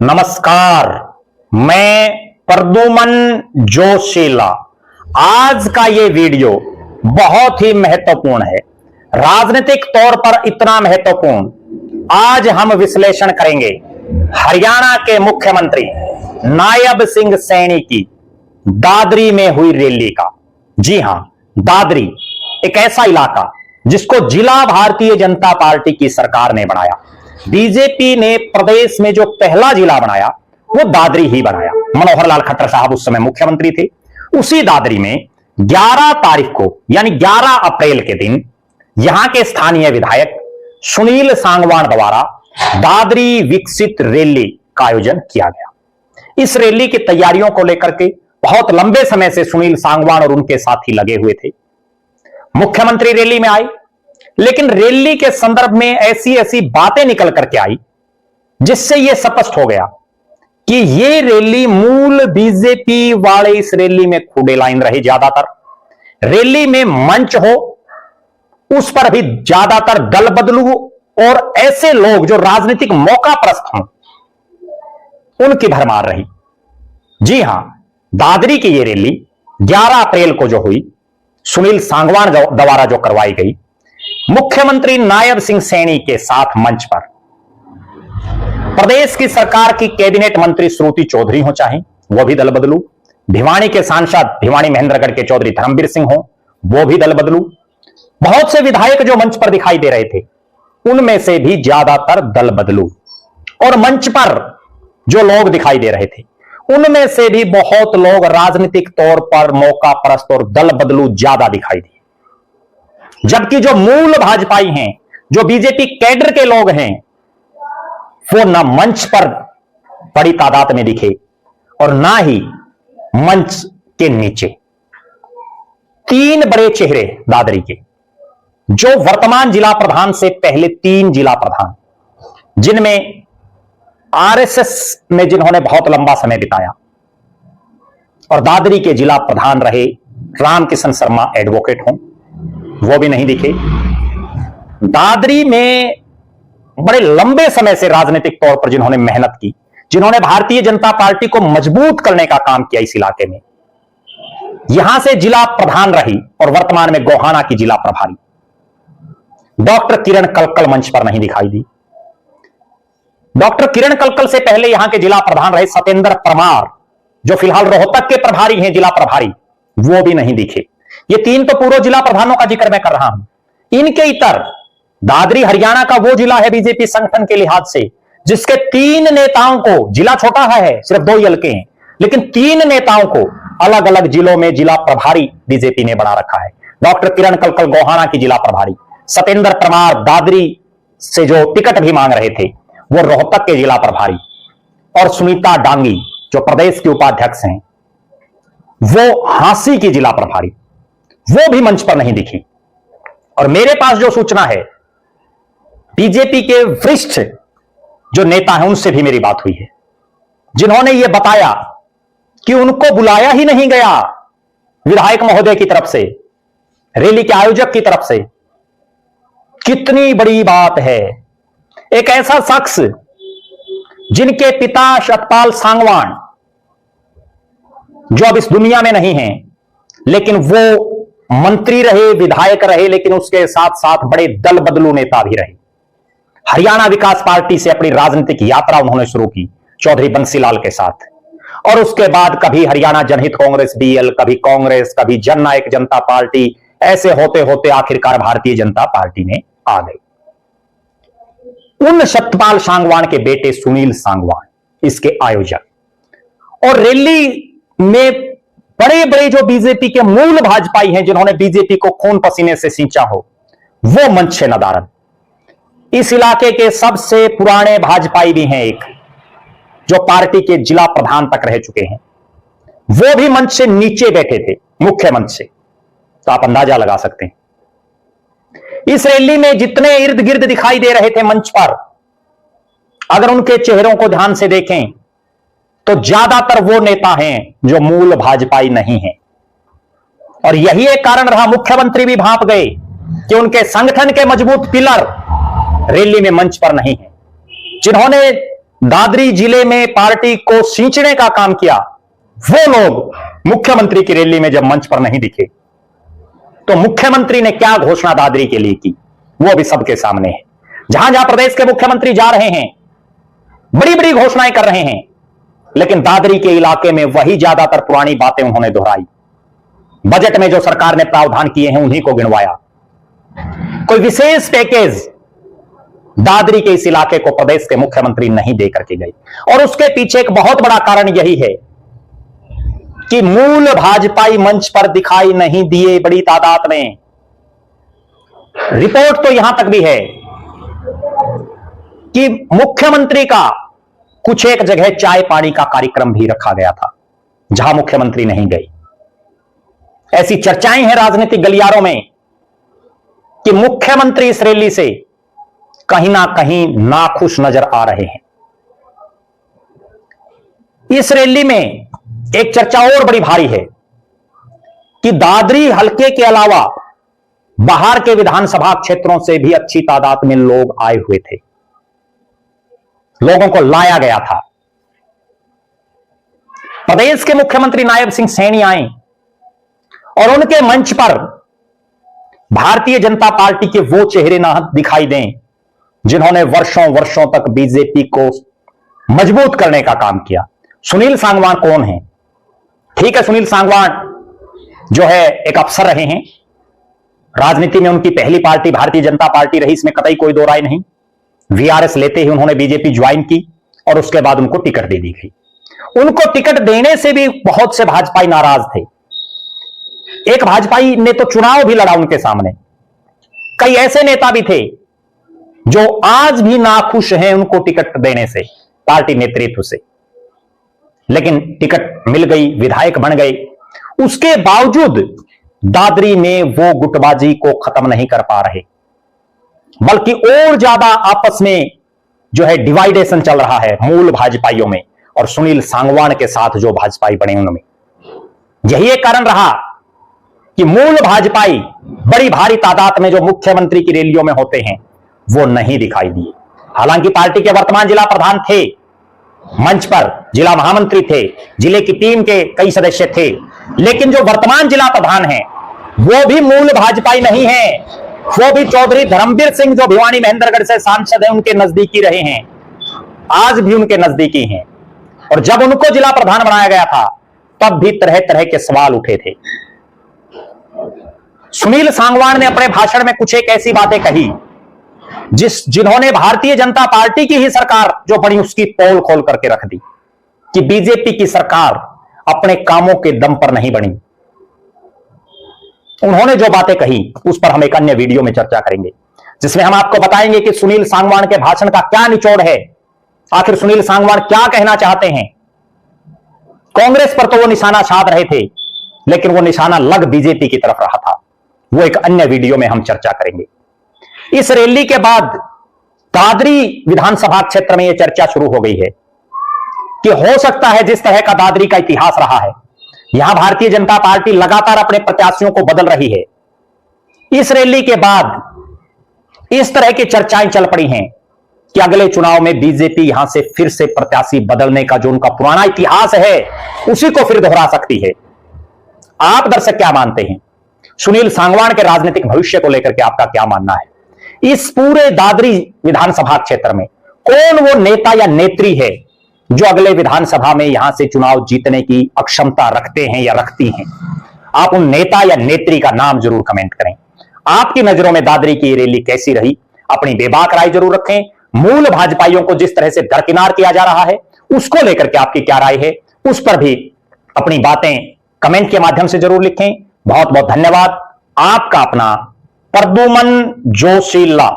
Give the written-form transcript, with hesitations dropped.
नमस्कार, मैं प्रद्युमन जोशीला। आज का ये वीडियो बहुत ही महत्वपूर्ण है, राजनीतिक तौर पर इतना महत्वपूर्ण। आज हम विश्लेषण करेंगे हरियाणा के मुख्यमंत्री नायब सिंह सैनी की दादरी में हुई रैली का। जी हां, दादरी एक ऐसा इलाका जिसको जिला भारतीय जनता पार्टी की सरकार ने बनाया। बीजेपी ने प्रदेश में जो पहला जिला बनाया वो दादरी ही बनाया। मनोहर लाल खट्टर साहब उस समय मुख्यमंत्री थे। उसी दादरी में 11 तारीख को यानी 11 अप्रैल के दिन यहां के स्थानीय विधायक सुनील सांगवान द्वारा दादरी विकसित रैली का आयोजन किया गया। इस रैली की तैयारियों को लेकर के बहुत लंबे समय से सुनील सांगवान और उनके साथी लगे हुए थे। मुख्यमंत्री रैली में आए, लेकिन रैली के संदर्भ में ऐसी ऐसी बातें निकल करके आई जिससे यह स्पष्ट हो गया कि यह रैली मूल बीजेपी वाले इस रैली में खूडे लाइन रहे। ज्यादातर रैली में मंच हो उस पर भी ज्यादातर दल बदलू और ऐसे लोग जो राजनीतिक मौका प्रस्त हों उनकी भरमार रही। जी हां, दादरी की यह रैली 11 अप्रैल को जो हुई, सुनील सांगवान द्वारा जो करवाई गई, मुख्यमंत्री नायब सिंह सैनी के साथ मंच पर प्रदेश की सरकार की कैबिनेट मंत्री श्रुति चौधरी हो, चाहे वो भी दल बदलू, भिवानी के सांसद भिवानी महेंद्रगढ़ के चौधरी धर्मवीर सिंह हो, वो भी दल बदलू, बहुत से विधायक जो मंच पर दिखाई दे रहे थे उनमें से भी ज्यादातर दल बदलू, और मंच पर जो लोग दिखाई दे रहे थे उनमें से भी बहुत लोग राजनीतिक तौर पर मौका परस्त और दल बदलू ज्यादा दिखाई दिए। जबकि जो मूल भाजपाई हैं, जो बीजेपी कैडर के लोग हैं, वो ना मंच पर बड़ी तादाद में दिखे और ना ही मंच के नीचे। 3 बड़े चेहरे दादरी के, जो वर्तमान जिला प्रधान से पहले 3 जिला प्रधान, जिनमें आरएसएस में जिन्होंने बहुत लंबा समय बिताया और दादरी के जिला प्रधान रहे रामकिशन शर्मा एडवोकेट हों, वो भी नहीं दिखे। दादरी में बड़े लंबे समय से राजनीतिक तौर पर जिन्होंने मेहनत की, जिन्होंने भारतीय जनता पार्टी को मजबूत करने का काम किया इस इलाके में, यहां से जिला प्रधान रही और वर्तमान में गोहाना की जिला प्रभारी डॉक्टर किरण कलकल मंच पर नहीं दिखाई दी। डॉक्टर किरण कलकल से पहले यहां के जिला प्रधान रहे सत्येंद्र परमार, जो फिलहाल रोहतक के प्रभारी हैं, जिला प्रभारी, वो भी नहीं दिखे। ये 3 तो पूर्व जिला प्रधानों का जिक्र मैं कर रहा हूं। इनके इतर दादरी हरियाणा का वो जिला है बीजेपी संगठन के लिहाज से जिसके 3 नेताओं को, जिला छोटा है, सिर्फ 2 ही हल्के हैं, लेकिन 3 नेताओं को अलग अलग जिलों में जिला प्रभारी बीजेपी ने बना रखा है। डॉक्टर किरण कलकल गोहाना की जिला प्रभारी, सत्येंद्र परमार दादरी से जो टिकट भी मांग रहे थे वो रोहतक के जिला प्रभारी, और सुनीता डांगी जो प्रदेश की उपाध्यक्ष हैं वो हांसी की जिला प्रभारी, वो भी मंच पर नहीं दिखी। और मेरे पास जो सूचना है, बीजेपी के वरिष्ठ जो नेता हैं उनसे भी मेरी बात हुई है, जिन्होंने यह बताया कि उनको बुलाया ही नहीं गया विधायक महोदय की तरफ से, रैली के आयोजक की तरफ से। कितनी बड़ी बात है। एक ऐसा शख्स जिनके पिता सतपाल सांगवान, जो अब इस दुनिया में नहीं हैं, लेकिन वो मंत्री रहे, विधायक रहे, लेकिन उसके साथ साथ बड़े दल बदलू नेता भी रहे। हरियाणा विकास पार्टी से अपनी राजनीतिक यात्रा उन्होंने शुरू की चौधरी बंसीलाल के साथ, और उसके बाद कभी हरियाणा जनहित कांग्रेस बीएल, कभी कांग्रेस, कभी जननायक जनता पार्टी, ऐसे होते होते आखिरकार भारतीय जनता पार्टी में आ गई। उन सतपाल सांगवान के बेटे सुनील सांगवान इसके आयोजक, और रैली में बड़े बड़े जो बीजेपी के मूल भाजपाई हैं, जिन्होंने बीजेपी को खून पसीने से सींचा हो, वो मंच से नदारद। इस इलाके के सबसे पुराने भाजपाई भी हैं एक, जो पार्टी के जिला प्रधान तक रह चुके हैं, वो भी मंच से नीचे बैठे थे, मुख्य मंच से। तो आप अंदाजा लगा सकते हैं इस रैली में जितने इर्द गिर्द दिखाई दे रहे थे मंच पर, अगर उनके चेहरों को ध्यान से देखें तो ज्यादातर वो नेता हैं जो मूल भाजपाई नहीं हैं। और यही एक कारण रहा, मुख्यमंत्री भी भांप गए कि उनके संगठन के मजबूत पिलर रैली में मंच पर नहीं है, जिन्होंने दादरी जिले में पार्टी को सींचने का काम किया, वो लोग मुख्यमंत्री की रैली में जब मंच पर नहीं दिखे तो मुख्यमंत्री ने क्या घोषणा दादरी के लिए की, वो भी सबके सामने है। जहां जहां प्रदेश के मुख्यमंत्री जा रहे हैं, बड़ी बड़ी घोषणाएं कर रहे हैं, लेकिन दादरी के इलाके में वही ज्यादातर पुरानी बातें उन्होंने दोहराई। बजट में जो सरकार ने प्रावधान किए हैं उन्हीं को गिनवाया। कोई विशेष पैकेज दादरी के इस इलाके को प्रदेश के मुख्यमंत्री नहीं देकर के गए, और उसके पीछे एक बहुत बड़ा कारण यही है कि मूल भाजपाई मंच पर दिखाई नहीं दिए बड़ी तादाद में। रिपोर्ट तो यहां तक भी है कि मुख्यमंत्री का कुछ एक जगह चाय पानी का कार्यक्रम भी रखा गया था जहां मुख्यमंत्री नहीं गई। ऐसी चर्चाएं हैं राजनीतिक गलियारों में कि मुख्यमंत्री इस रैली से कहीं ना कहीं नाखुश नजर आ रहे हैं। इस रैली में एक चर्चा और बड़ी भारी है कि दादरी हलके के अलावा बाहर के विधानसभा क्षेत्रों से भी अच्छी तादाद में लोग आए हुए थे, लोगों को लाया गया था। प्रदेश के मुख्यमंत्री नायब सिंह सैनी आए और उनके मंच पर भारतीय जनता पार्टी के वो चेहरे ना दिखाई दें जिन्होंने वर्षों वर्षों तक बीजेपी को मजबूत करने का काम किया। सुनील सांगवान कौन है? ठीक है, सुनील सांगवान जो है एक अफसर रहे हैं, राजनीति में उनकी पहली पार्टी भारतीय जनता पार्टी रही, इसमें कतई कोई दो राय नहीं। वीआरएस लेते ही उन्होंने बीजेपी ज्वाइन की और उसके बाद उनको टिकट दे दी गई। उनको टिकट देने से भी बहुत से भाजपाई नाराज थे। एक भाजपाई ने तो चुनाव भी लड़ा उनके सामने। कई ऐसे नेता भी थे जो आज भी नाखुश हैं उनको टिकट देने से, पार्टी नेतृत्व से, लेकिन टिकट मिल गई, विधायक बन गए। उसके बावजूद दादरी में वो गुटबाजी को खत्म नहीं कर पा रहे, बल्कि और ज्यादा आपस में जो है डिवाइडेशन चल रहा है मूल भाजपाइयों में और सुनील सांगवान के साथ जो भाजपाई बने उनमें। यही एक कारण रहा कि मूल भाजपाई बड़ी भारी तादाद में जो मुख्यमंत्री की रैलियों में होते हैं वो नहीं दिखाई दिए। हालांकि पार्टी के वर्तमान जिला प्रधान थे, मंच पर जिला महामंत्री थे, जिले की टीम के कई सदस्य थे, लेकिन जो वर्तमान जिला प्रधान हैं वो भी मूल भाजपाई नहीं है। वो भी चौधरी धर्मवीर सिंह जो भिवानी महेंद्रगढ़ से सांसद हैं उनके नजदीकी रहे हैं, आज भी उनके नजदीकी हैं। और जब उनको जिला प्रधान बनाया गया था तब भी तरह तरह के सवाल उठे थे। सुनील सांगवान ने अपने भाषण में कुछ एक ऐसी बातें कही जिन्होंने भारतीय जनता पार्टी की ही सरकार जो बनी उसकी पोल खोल करके रख दी कि बीजेपी की सरकार अपने कामों के दम पर नहीं बनी। उन्होंने जो बातें कही उस पर हम एक अन्य वीडियो में चर्चा करेंगे, जिसमें हम आपको बताएंगे कि सुनील सांगवान के भाषण का क्या निचोड़ है, आखिर सुनील सांगवान क्या कहना चाहते हैं। कांग्रेस पर तो वो निशाना साध रहे थे, लेकिन वो निशाना लग बीजेपी की तरफ रहा था। वो एक अन्य वीडियो में हम चर्चा करेंगे। इस रैली के बाद दादरी विधानसभा क्षेत्र में यह चर्चा शुरू हो गई है कि हो सकता है जिस तरह का दादरी का इतिहास रहा है, यहां भारतीय जनता पार्टी लगातार अपने प्रत्याशियों को बदल रही है। इस रैली के बाद इस तरह की चर्चाएं चल पड़ी हैं कि अगले चुनाव में बीजेपी यहां से फिर से प्रत्याशी बदलने का जो उनका पुराना इतिहास है उसी को फिर दोहरा सकती है। आप दर्शक क्या मानते हैं? सुनील सांगवान के राजनीतिक भविष्य को लेकर के आपका क्या मानना है? इस पूरे दादरी विधानसभा क्षेत्र में कौन वो नेता या नेत्री है जो अगले विधानसभा में यहां से चुनाव जीतने की अक्षमता रखते हैं या रखती हैं? आप उन नेता या नेत्री का नाम जरूर कमेंट करें। आपकी नजरों में दादरी की रैली कैसी रही? अपनी बेबाक राय जरूर रखें। मूल भाजपाइयों को जिस तरह से दरकिनार किया जा रहा है उसको लेकर के आपकी क्या राय है, उस पर भी अपनी बातें कमेंट के माध्यम से जरूर लिखें। बहुत बहुत धन्यवाद। आपका अपना प्रद्युमन जोशीला।